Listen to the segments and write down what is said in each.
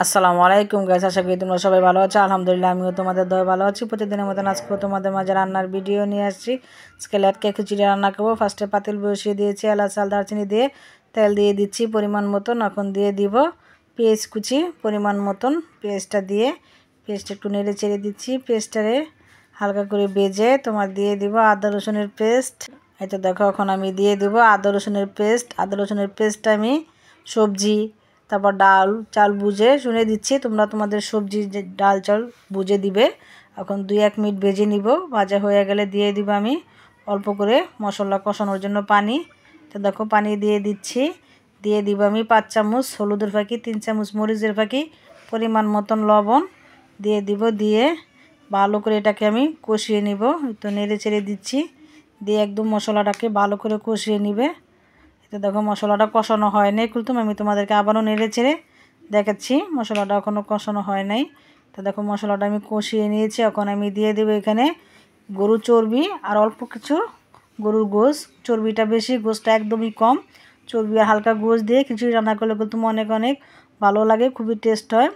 আসসালামু আলাইকুম গাইস, আশা করি তোমরা সবাই ভালো আছো। আলহামদুলিল্লাহ আমিও তোমাদের দয় ভালো আছি। প্রতিদিনের মতন আজকেও তোমাদের মাঝে রান্নার ভিডিও নিয়ে আসছি। আজকে লেটকে খিচুড়ি রান্না করবো। ফার্স্টে পাতিল বসিয়ে দিয়েছি, এলাচ চাল দারচিনি দিয়ে তেল দিয়ে দিচ্ছি পরিমাণ মতন। এখন দিয়ে দিব পেঁয়াজ কুচি পরিমাণ মতন। পেঁয়াজটা দিয়ে পেঁয়াজটা একটু নেড়ে চেড়ে দিচ্ছি। পেঁয়াজটারে হালকা করে ভেজে তোমার দিয়ে দিব আদা রসুনের পেস্ট। এই তো দেখো এখন আমি দিয়ে দিব আদা রসুনের পেস্ট। আদা রসুনের পেস্টটা আমি সবজি তারপর ডাল চাল বুঝে শুনে দিচ্ছি, তোমরা তোমাদের সবজি যে ডাল চাল বুঝে দিবে। এখন 2-1 মিনিট ভেজে নিব। ভাজা হয়ে গেলে দিয়ে দিব আমি অল্প করে মশলা কষানোর জন্য পানি। তো দেখো পানি দিয়ে দিচ্ছি। দিয়ে দিব আমি 5 চামচ হলুদের ফাঁকি, 3 চামচ মরিচের ফাঁকি, পরিমাণ মতন লবণ দিয়ে দিব। দিয়ে ভালো করে এটাকে আমি কষিয়ে নিব। তো নেড়ে চেড়ে দিচ্ছি। দিয়ে একদম মশলাটাকে ভালো করে কষিয়ে নিবে। তো দেখো মশলাটা কষানো হয় নাই, কিন্তু আমি তোমাদেরকে আবারও নেড়ে চেড়ে দেখাচ্ছি মশলাটা এখনও কষানো হয় নাই। তো দেখো মশলাটা আমি কষিয়ে নিয়েছি। এখন আমি দিয়ে দেবো এখানে গরুর চর্বি আর অল্প কিছু গরুর গোশ। চর্বিটা বেশি, গোশটা একদমই কম। চর্বি আর হালকা গোশ দিয়ে খিচুড়ি রান্না করলে কিন্তু অনেক অনেক ভালো লাগে, খুবই টেস্ট হয়।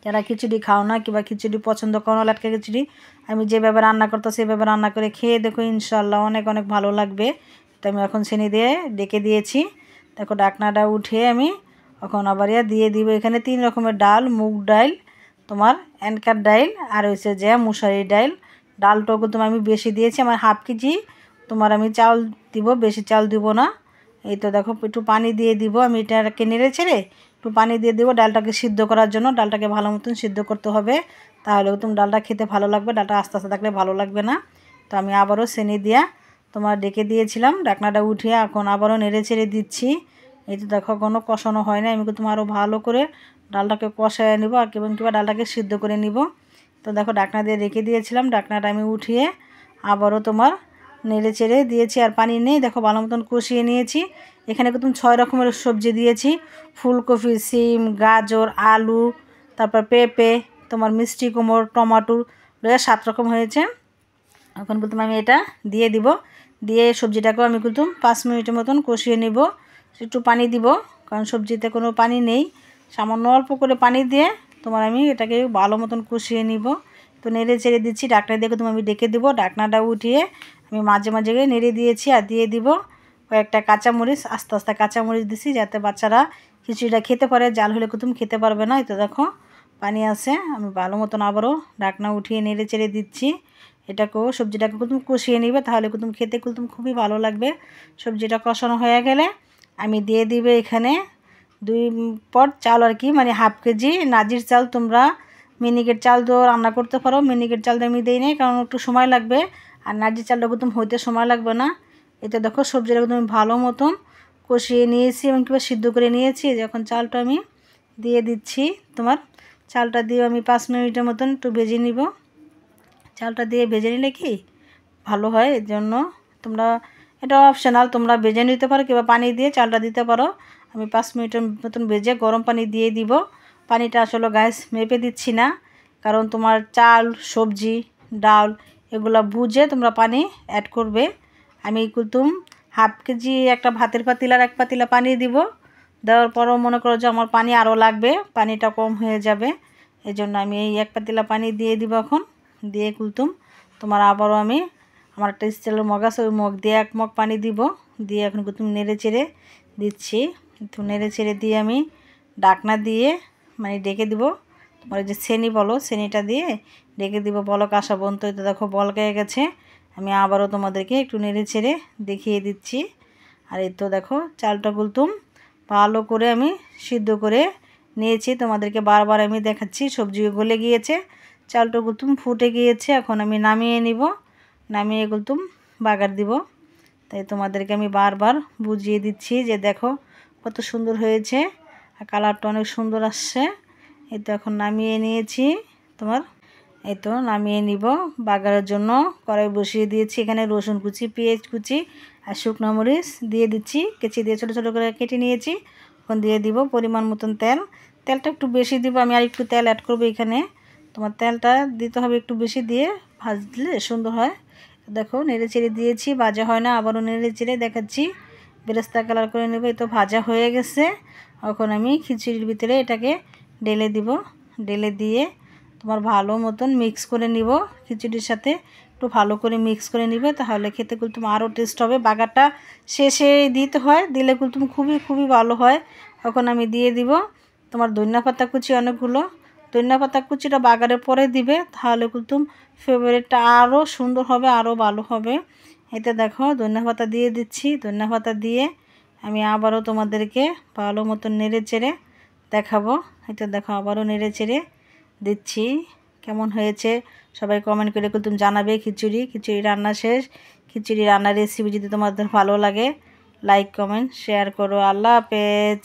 যারা খিচুড়ি খাও না কিংবা খিচুড়ি পছন্দ করো না, লাটকা খিচুড়ি আমি যেভাবে রান্না করতে সেভাবে রান্না করে খেয়ে দেখো, ইনশাল্লাহ অনেক অনেক ভালো লাগবে। এটা আমি এখন চিনি দিয়ে ডেকে দিয়েছি। দেখো ডাকনাটা উঠিয়ে আমি এখন আবার দিয়ে দিব এখানে 3 রকমের ডাল। মুগ ডাল, তোমার এনকার ডাল, আর হচ্ছে যে মুসারি ডাল। ডালটাও কিন্তু আমি বেশি দিয়েছি, আমার হাফ কেজি তোমার আমি চাউল দিব, বেশি চাউল দিব না। এই তো দেখো একটু পানি দিয়ে দিব আমি, এটাকে নেড়ে ছেড়ে একটু পানি দিয়ে দেবো ডালটাকে সিদ্ধ করার জন্য। ডালটাকে ভালো মতন সিদ্ধ করতে হবে, তাহলেও তুমি ডালটা খেতে ভালো লাগবে। ডালটা আস্তে আস্তে থাকলে ভালো লাগবে না। তো আমি আবারও চিনি দিয়া তোমার ডেকে দিয়েছিলাম, ডাকনাটা উঠিয়ে এখন আবারও নেড়ে ছেড়ে দিচ্ছি। এই তো দেখো কোনো কষানো হয় না, আমি কিন্তু আরও ভালো করে ডালটাকে কষায় নিব আর এবং কিংবা ডালটাকে সিদ্ধ করে নিব। তো দেখো ডাকনা দিয়ে রেখে দিয়েছিলাম, ডাকনাটা আমি উঠিয়ে আবারও তোমার নেড়ে চেড়ে দিয়েছি। আর পানি নেই, দেখো ভালো মতন কষিয়ে নিয়েছি। এখানে কিন্তু 6 রকমের সবজি দিয়েছি, ফুলকপি, সিম, গাজর, আলু, তারপর পেঁপে, তোমার মিষ্টি কুমড়ো, টমাটো, 7 রকম হয়েছে। এখন কিন্তু আমি এটা দিয়ে দিব। দিয়ে সবজিটাকেও আমি কিন্তু 5 মিনিটের মতন কষিয়ে নিব। একটু পানি দিব, কারণ সবজিতে কোনো পানি নেই। সামান্য অল্প করে পানি দিয়ে তোমার আমি এটাকে ভালো মতন কষিয়ে নিব। তো নেড়ে চেড়ে দিচ্ছি। ডাকনা দিয়ে তুমি আমি ডেকে দিব। ডাকনাটা উঠিয়ে আমি মাঝে মাঝে নেড়ে দিয়েছি। আর দিয়ে দিব কয়েকটা কাঁচামরিচ, আস্তে আস্তে কাঁচামরিচ দিছি যাতে বাচ্চারা খিচুড়িটা খেতে পারে। জাল হলে তুমি খেতে পারবে না। এই তো দেখো পানি আছে, আমি ভালো মতন আবারও ডাকনা উঠিয়ে নেড়ে চেড়ে দিচ্ছি। এটাকেও সবজিটাকে তুমি কষিয়ে নিবে, তাহলে তুমি খেতে তুমি খুবই ভালো লাগবে। সবজিটা কষানো হয়ে গেলে আমি দিয়ে দিবে এখানে 2 পট চাল আর কি, মানে হাফ কেজি নাজির চাল। তোমরা মিনিকেট চাল দিয়েও রান্না করতে পারো। মিনিকেট চাল দিয়ে আমি দিই নাই, কারণ একটু সময় লাগবে। আর নাজির চালটা তুমি হইতে সময় লাগবে না। এটা দেখো সবজিটাকে তুমি ভালো মতন কষিয়ে নিয়েছি এবং কিংবা সিদ্ধ করে নিয়েছি। যখন চালটা আমি দিয়ে দিচ্ছি, তোমার চালটা দিয়ে আমি 5 মিনিটের মতন একটু ভেজে নিব। চালটা দিয়ে ভেজে নিলে কি ভালো হয়, এর জন্য তোমরা এটা অপশনাল, তোমরা ভেজে নিতে পারো কিংবা পানি দিয়ে চালটা দিতে পারো। আমি 5 মিনিটের মতন ভেজে গরম পানি দিয়ে দিব। পানিটা আসলে গ্যাস মেপে দিচ্ছি না, কারণ তোমার চাল সবজি ডাল এগুলো বুঝে তোমরা পানি অ্যাড করবে। আমি কিন্তু হাফ কেজি একটা ভাতের পাতিলার 1 পাতিলা পানি দিব। দেওয়ার পরও মনে করো যে আমার পানি আরও লাগবে, পানিটা কম হয়ে যাবে। এই জন্য আমি এই 1 পাতিলা পানি দিয়ে দিব। এখন দিয়ে কুলতুম তোমার আবারও আমি আমার একটা স্টিলের মগ আছে, ওই মগ দিয়ে 1 মগ পানি দিব। দিয়ে এখন কুলতুম নেড়ে চেড়ে দিচ্ছি। একটু নেড়ে চেড়ে দিয়ে আমি ডাকনা দিয়ে মানে ডেকে দিব। তোমার যে চেনি বলো, চেনিটা দিয়ে ডেকে দিব বলক আসা পর্যন্ত। তো দেখো বলক হয়ে গেছে। আমি আবারও তোমাদেরকে একটু নেড়ে চেড়ে দেখিয়ে দিচ্ছি। আর এই তো দেখো চালটা কুলতুম ভালো করে আমি সিদ্ধ করে নিয়েছি। তোমাদেরকে বারবার আমি দেখাচ্ছি, সবজি গলে গিয়েছে, চালটা কুলতুম ফুটে গিয়েছে। এখন আমি নামিয়ে নিব। নামিয়ে কুলতুম বাগার দিব। তাই তোমাদেরকে আমি বারবার বুঝিয়ে দিচ্ছি যে দেখো কত সুন্দর হয়েছে, আর কালারটা অনেক সুন্দর আসছে। এই তো এখন নামিয়ে নিয়েছি তোমার। এই তো নামিয়ে নিব। বাগারের জন্য কড়াই বসিয়ে দিয়েছি। এখানে রসুন কুচি, পেঁয়াজ কুচি আর শুকনো মরিচ দিয়ে দিচ্ছি, কেচি দিয়ে ছোটো ছোটো করে কেটে নিয়েছি। এখন দিয়ে দিব পরিমাণ মতন তেল। তেলটা একটু বেশি দিব, আমি আর একটু তেল অ্যাড করবো এখানে। তোমার তেলটা দিতে হবে একটু বেশি, দিয়ে ভাজলে সুন্দর হয়। দেখো নেড়ে চেড়ে দিয়েছি, ভাজা হয় না, আবারও নেড়ে চেড়ে দেখাচ্ছি। বেরেস্তা কালার করে নেব। এই তো ভাজা হয়ে গেছে। এখন আমি খিচুড়ির ভিতরে এটাকে ঢেলে দিব। ঢেলে দিয়ে তোমার ভালো মতন মিক্স করে নিব খিচুড়ির সাথে, একটু ভালো করে মিক্স করে নিবে, তাহলে খেতে কুলতুম আরও টেস্ট হবে। বাগারটা শেষে দিতে হয়, দিলে কুলতুম খুবই খুবই ভালো হয়। এখন আমি দিয়ে দিব তোমার ধনিয়া পাতা কুচি অনেকগুলো। ধনিয়া পাতা কুচিটা বাগারের পরে দিবে, তাহলে কুলতুম ফেভারিটটা আরও সুন্দর হবে, আরও ভালো হবে। এতে দেখো ধনিয়া পাতা দিয়ে দিচ্ছি। ধনিয়া পাতা দিয়ে আমি আবারও তোমাদেরকে ভালো মতন নেড়ে চেড়ে দেখাবো। এটা দেখো আবারও নেড়ে চেড়ে দিচ্ছি। কেমন হয়েছে সবাই কমেন্ট করে তুমি জানাবে। খিচুড়ি রান্না শেষ। খিচুড়ি রান্নার রেসিপি যদি তোমাদের ভালো লাগে লাইক কমেন্ট শেয়ার করো। আল্লাহ হাফেজ।